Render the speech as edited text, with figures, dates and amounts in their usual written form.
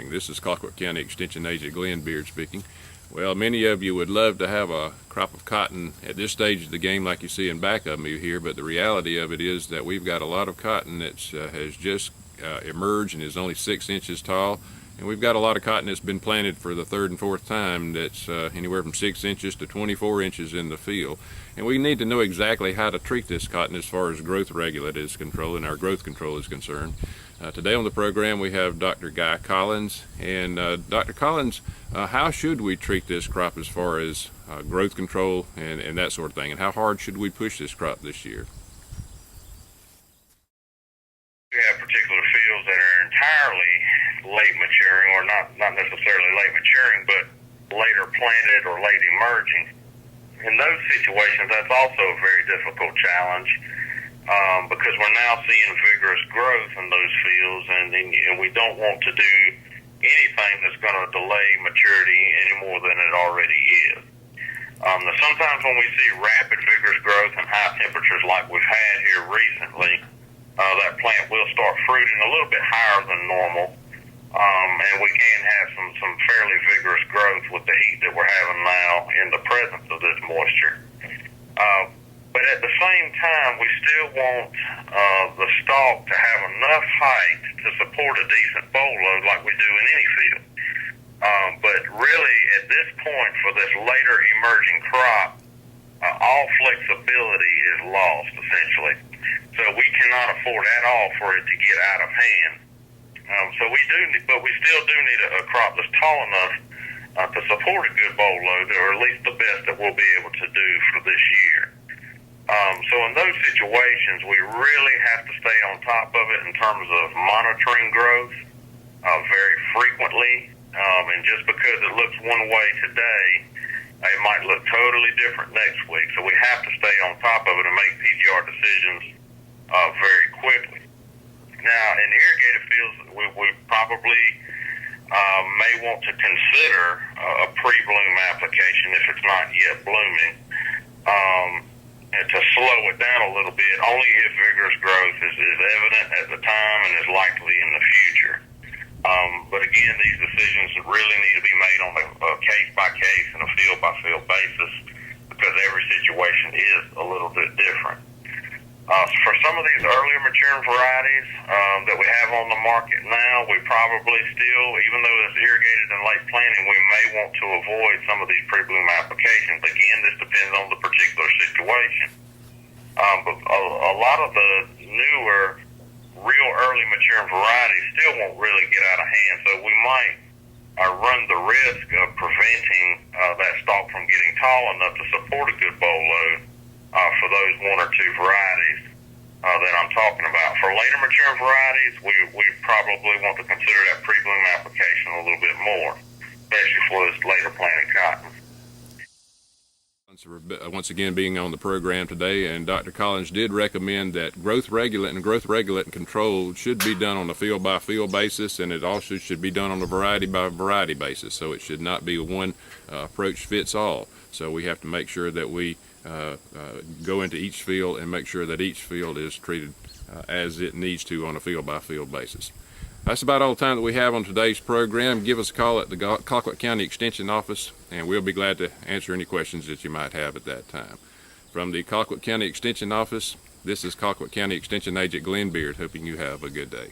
morning. This is Colquitt County Extension Agent Glenn Beard speaking. Well, many of you would love to have a crop of cotton at this stage of the game like you see in back of me here, but the reality of it is that we've got a lot of cotton that has just emerged and is only 6 inches tall, and we've got a lot of cotton that's been planted for the third and fourth time that's anywhere from 6 inches to 24 inches in the field. And we need to know exactly how to treat this cotton as far as growth regulate is controlled and our growth control is concerned. Today on the program we have Dr. Guy Collins. And Dr. Collins, how should we treat this crop as far as growth control and that sort of thing? And how hard should we push this crop this year? We have particular fields that are entirely late maturing, or not necessarily late maturing, but later planted or late emerging. In those situations, that's also a very difficult challenge because we're now seeing vigorous growth in those fields, and we don't want to do anything that's going to delay maturity any more than it already is. Now sometimes when we see rapid, vigorous growth and high temperatures like we've had here recently, that plant will start fruiting a little bit higher than normal, and we can have some fairly vigorous growth with the heat that we're having now in the presence of this moisture. But at the same time, we still want the stalk to have enough height to support a decent boll load like we do in any field. But really, at this point, for this later emerging crop, all flexibility is lost, essentially. So we cannot afford at all for it to get out of hand. But we still do need a crop that's tall enough to support a good boll load, or at least the best that we'll be able to do for this year. So in those situations, we really have to stay on top of it in terms of monitoring growth very frequently. And just because it looks one way today, it might look totally different next week. So we have to stay on top of it and make PGR decisions very quickly. Now, in irrigated fields, we probably may want to consider a pre-bloom application if it's not yet blooming, and to slow it down a little bit, only if vigorous growth is evident at the time and is likely in the future. But again, these decisions really need to be made on a case-by-case and a field-by-field basis because every situation is a little bit different. For some of these earlier maturing varieties that we have on the market now, we probably still, even though it's irrigated and late planting, we may want to avoid some of these pre-bloom applications. Again, this depends on the particular situation. But a lot of the newer, real early maturing varieties still won't really get out of hand, so we might run the risk of preventing that stalk from getting tall enough to support a good boll load for those one or two varieties that I'm talking about. For later maturing varieties, we probably want to consider that pre-bloom application a little bit more, especially for this later planted cotton. Once again being on the program today, and Dr. Collins did recommend that growth regulate and control should be done on a field by field basis, and it also should be done on a variety by variety basis, so it should not be a one approach fits all. So we have to make sure that we go into each field and make sure that each field is treated as it needs to on a field by field basis. That's about all the time that we have on today's program. Give us a call at the Colquitt County Extension Office, and we'll be glad to answer any questions that you might have at that time. From the Colquitt County Extension Office, this is Colquitt County Extension Agent Glenn Beard, hoping you have a good day.